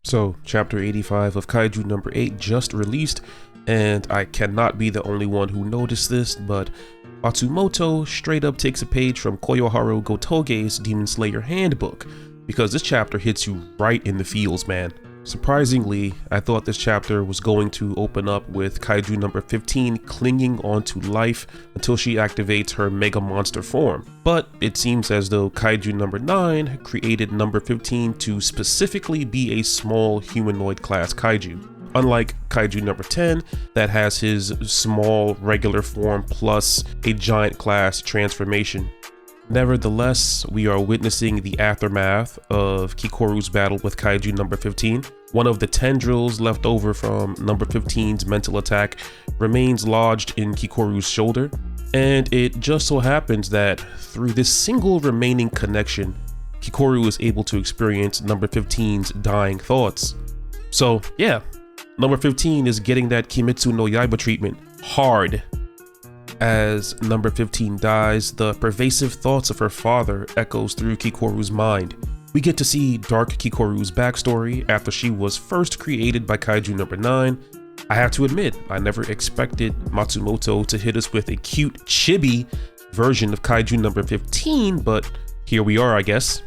So, chapter 85 of Kaiju number 8 just released, and I cannot be the only one who noticed this, but Matsumoto straight up takes a page from Koyoharu Gotoge's Demon Slayer handbook, because this chapter hits you right in the feels, man. Surprisingly, I thought this chapter was going to open up with Kaiju number 15 clinging onto life until she activates her Mega Monster form, but it seems as though Kaiju number 9 created number 15 to specifically be a small humanoid class Kaiju, unlike Kaiju number 10 that has his small regular form plus a giant class transformation. Nevertheless, we are witnessing the aftermath of Kikoru's battle with Kaiju number 15. One of the tendrils left over from number 15's mental attack remains lodged in Kikoru's shoulder, and it just so happens that through this single remaining connection, Kikoru is able to experience number 15's dying thoughts. So yeah, number 15 is getting that Kimetsu no Yaiba treatment hard. As number 15 dies, the pervasive thoughts of her father echoes through Kikoru's mind. We get to see Dark Kikoru's backstory after she was first created by Kaiju number 9. I have to admit, I never expected Matsumoto to hit us with a cute chibi version of Kaiju number 15, but here we are, I guess.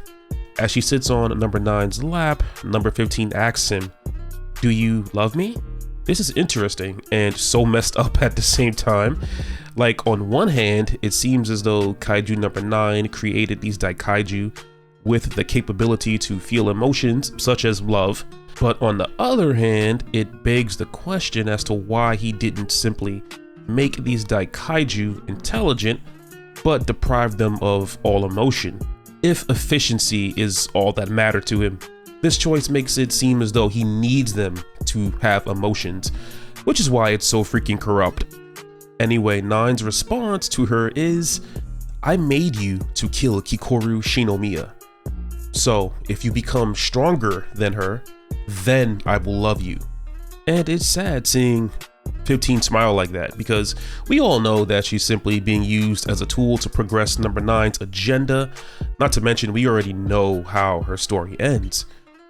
As she sits on number 9's lap, number 15 asks him, "Do you love me?" This is interesting and so messed up at the same time. Like, on one hand, it seems as though Kaiju number 9 created these Daikaiju with the capability to feel emotions such as love, but on the other hand, it begs the question as to why he didn't simply make these Daikaiju intelligent but deprive them of all emotion, if efficiency is all that mattered to him. This choice makes it seem as though he needs them to have emotions, which is why it's so freaking corrupt. Anyway, 9's response to her is, "I made you to kill Kikoru Shinomiya. So if you become stronger than her, then I will love you." And it's sad seeing 15 smile like that, because we all know that she's simply being used as a tool to progress number 9's agenda, not to mention we already know how her story ends.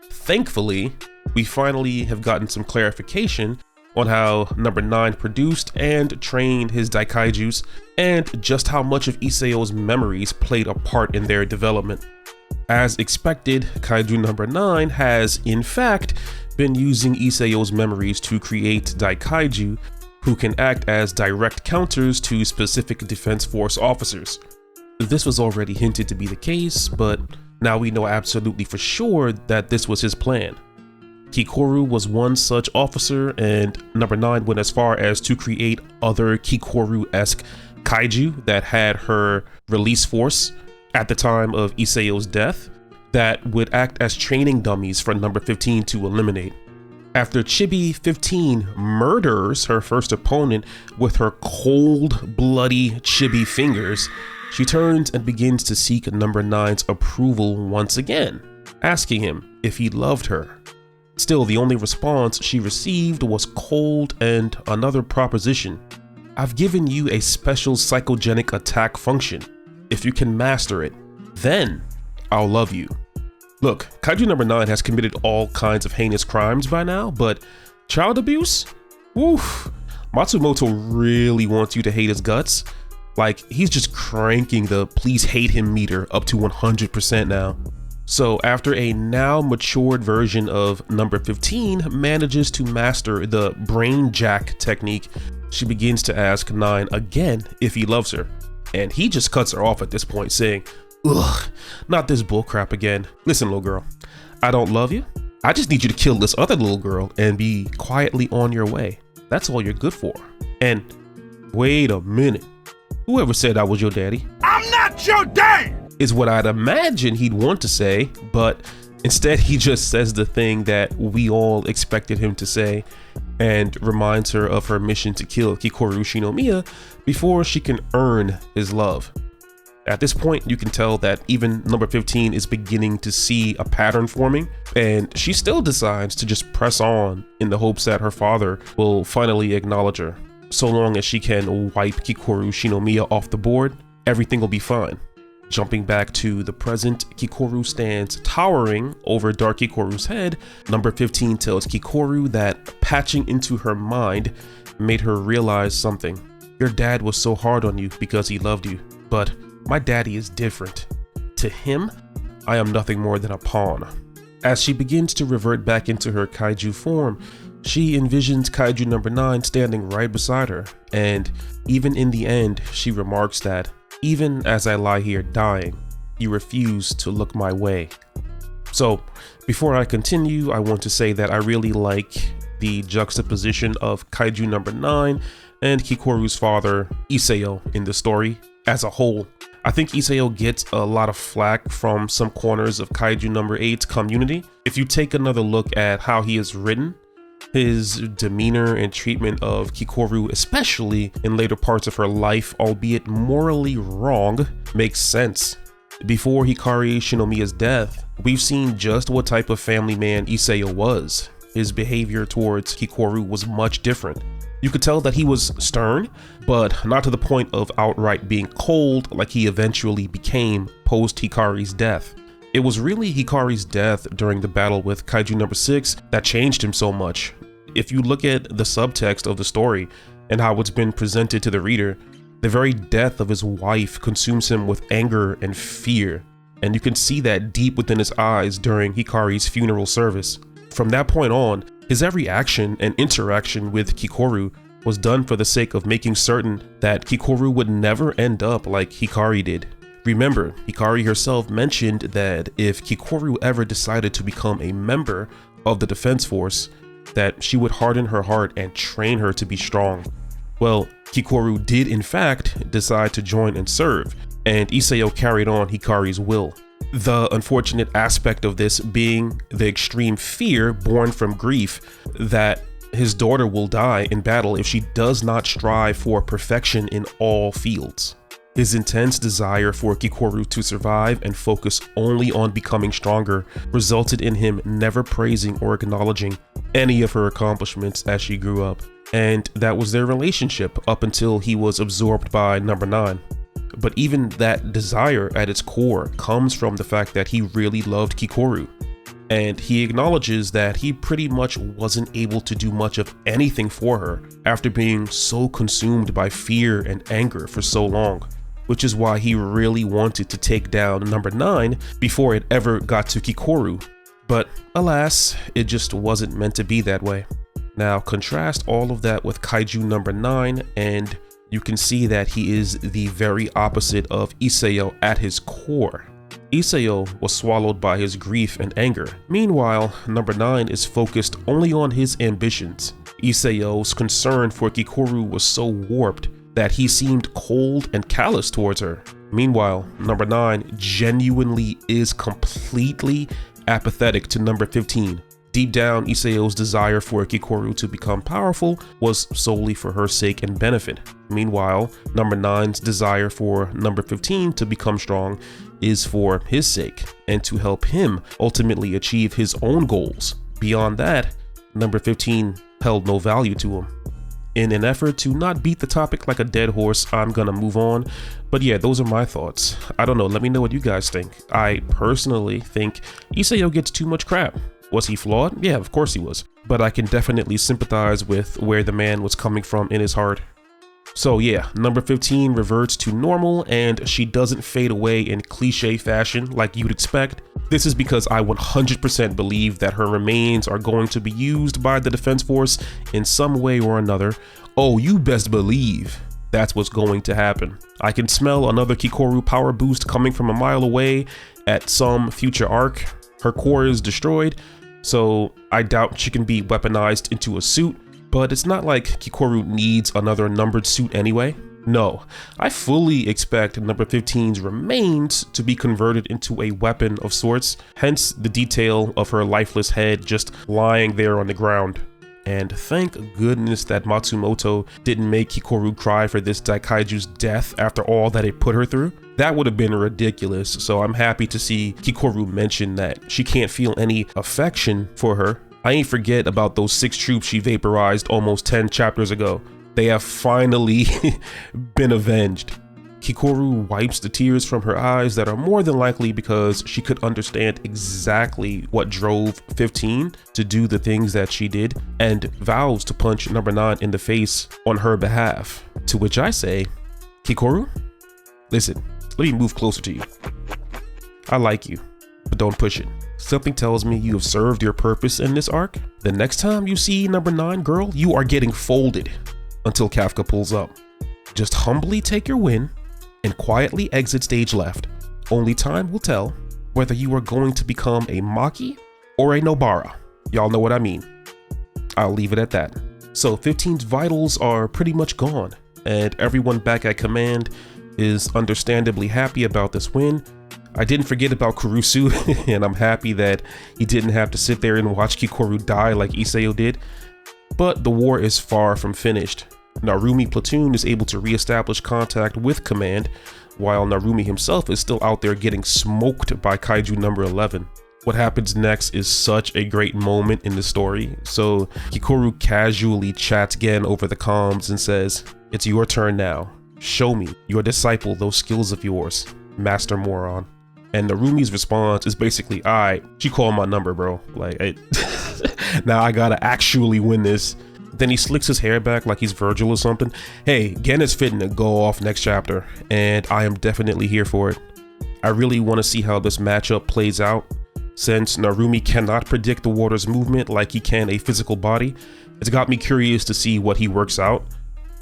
Thankfully, we finally have gotten some clarification on how number 9 produced and trained his Daikaijus, and just how much of Isao's memories played a part in their development. As expected, Kaiju number 9 has, in fact, been using Isao's memories to create Daikaiju who can act as direct counters to specific Defense Force officers. This was already hinted to be the case, but now we know absolutely for sure that this was his plan. Kikoru was one such officer, and number 9 went as far as to create other Kikoru-esque Kaiju that had her release force at the time of Isao's death that would act as training dummies for number 15 to eliminate. After Chibi 15 murders her first opponent with her cold, bloody Chibi fingers, she turns and begins to seek number 9's approval once again, asking him if he loved her. Still, the only response she received was cold and another proposition. "I've given you a special psychogenic attack function. If you can master it, then I'll love you." Look, Kaiju number 9 has committed all kinds of heinous crimes by now, but child abuse? Woof. Matsumoto really wants you to hate his guts. Like, he's just cranking the please hate him meter up to 100% now. So after a now matured version of number 15 manages to master the brain jack technique, she begins to ask 9 again if he loves her. And he just cuts her off at this point, saying, "Ugh, not this bullcrap again. Listen, little girl, I don't love you. I just need you to kill this other little girl and be quietly on your way. That's all you're good for." And wait a minute, whoever said I was your daddy? "I'm not your dad!" is what I'd imagine he'd want to say, but instead he just says the thing that we all expected him to say and reminds her of her mission to kill Kikoru Shinomiya before she can earn his love. At this point, you can tell that even number 15 is beginning to see a pattern forming, and she still decides to just press on in the hopes that her father will finally acknowledge her. So long as she can wipe Kikoru Shinomiya off the board, everything will be fine. Jumping back to the present, Kikoru stands towering over Dark Kikoru's head. Number 15 tells Kikoru that patching into her mind made her realize something. Your dad was so hard on you because he loved you, but my daddy is different. To him, I am nothing more than a pawn. As she begins to revert back into her kaiju form, she envisions Kaiju number 9 standing right beside her, and even in the end, she remarks that, even as I lie here dying, you refuse to look my way. So, before I continue, I want to say that I really like the juxtaposition of Kaiju number 9 and Kikoru's father, Iseo, in the story as a whole. I think Iseo gets a lot of flack from some corners of Kaiju number 8's community. If you take another look at how he is written, his demeanor and treatment of Kikoru, especially in later parts of her life, albeit morally wrong, makes sense. Before Hikari Shinomiya's death, we've seen just what type of family man Iseo was. His behavior towards Kikoru was much different. You could tell that he was stern, but not to the point of outright being cold like he eventually became post Hikari's death. It was really Hikari's death during the battle with Kaiju number 6 that changed him so much. If you look at the subtext of the story and how it's been presented to the reader, the very death of his wife consumes him with anger and fear, and you can see that deep within his eyes during Hikari's funeral service. From that point on, his every action and interaction with Kikoru was done for the sake of making certain that Kikoru would never end up like Hikari did. Remember, Hikari herself mentioned that if Kikoru ever decided to become a member of the defense force, that she would harden her heart and train her to be strong. Well, Kikoru did in fact decide to join and serve, and Iseo carried on Hikari's will. The unfortunate aspect of this being the extreme fear born from grief that his daughter will die in battle if she does not strive for perfection in all fields. His intense desire for Kikoru to survive and focus only on becoming stronger resulted in him never praising or acknowledging any of her accomplishments as she grew up. And that was their relationship up until he was absorbed by number 9. But even that desire at its core comes from the fact that he really loved Kikoru. And he acknowledges that he pretty much wasn't able to do much of anything for her after being so consumed by fear and anger for so long, which is why he really wanted to take down number 9 before it ever got to Kikoru. But alas, it just wasn't meant to be that way. Now contrast all of that with Kaiju number 9 and you can see that he is the very opposite of Iseo at his core. Iseo was swallowed by his grief and anger. Meanwhile, number 9 is focused only on his ambitions. Iseo's concern for Kikoru was so warped that he seemed cold and callous towards her. Meanwhile, number 9 genuinely is completely apathetic to number 15. Deep down, Iseo's desire for Kikoru to become powerful was solely for her sake and benefit. Meanwhile, number 9's desire for number 15 to become strong is for his sake and to help him ultimately achieve his own goals. Beyond that, number 15 held no value to him. In an effort to not beat the topic like a dead horse, I'm gonna move on. But yeah, those are my thoughts. I don't know, let me know what you guys think. I personally think Iseo gets too much crap. Was he flawed? Yeah, of course he was. But I can definitely sympathize with where the man was coming from in his heart. So yeah, number 15 reverts to normal and she doesn't fade away in cliche fashion like you'd expect. This is because I 100% believe that her remains are going to be used by the Defense Force in some way or another. Oh, you best believe that's what's going to happen. I can smell another Kikoru power boost coming from a mile away at some future arc. Her core is destroyed, so I doubt she can be weaponized into a suit, but it's not like Kikoru needs another numbered suit anyway. No, I fully expect number 15's remains to be converted into a weapon of sorts, hence the detail of her lifeless head just lying there on the ground. And thank goodness that Matsumoto didn't make Kikoru cry for this Daikaiju's death after all that it put her through. That would have been ridiculous, so I'm happy to see Kikoru mention that she can't feel any affection for her. I ain't forget about those 6 troops she vaporized almost 10 chapters ago. They have finally been avenged. Kikoru wipes the tears from her eyes that are more than likely because she could understand exactly what drove 15 to do the things that she did, and vows to punch number 9 in the face on her behalf. To which I say, Kikoru, listen, let me move closer to you. I like you, but don't push it. Something tells me you have served your purpose in this arc. The next time you see number 9, girl, you are getting folded until Kafka pulls up. Just humbly take your win and quietly exit stage left. Only time will tell whether you are going to become a Maki or a Nobara. Y'all know what I mean. I'll leave it at that. So 15's vitals are pretty much gone, and everyone back at command is understandably happy about this win. I didn't forget about Kurusu, and I'm happy that he didn't have to sit there and watch Kikoru die like Iseo did. But the war is far from finished. Narumi platoon is able to re-establish contact with command, while Narumi himself is still out there getting smoked by Kaiju number 11. What happens next is such a great moment in the story. So Kikoru casually chats Gen over the comms and says, "It's your turn now. Show me, your disciple, those skills of yours, Master Moron." And Narumi's response is basically, "Alright, she called my number, bro. Like, now I gotta actually win this." Then he slicks his hair back like he's Virgil or something. Hey, Gen is fitting to go off next chapter, and I am definitely here for it. I really want to see how this matchup plays out. Since Narumi cannot predict the water's movement like he can a physical body, it's got me curious to see what he works out.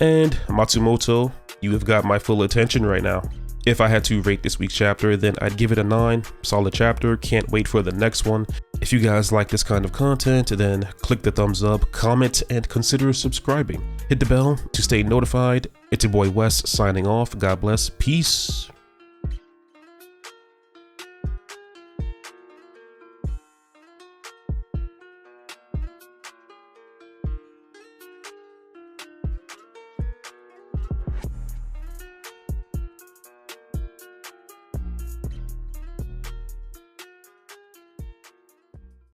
And Matsumoto, you have got my full attention right now. If I had to rate this week's chapter, then I'd give it a 9. Solid chapter, can't wait for the next one. If you guys like this kind of content, then click the thumbs up, comment, and consider subscribing. Hit the bell to stay notified. It's your boy Wes signing off. God bless. Peace.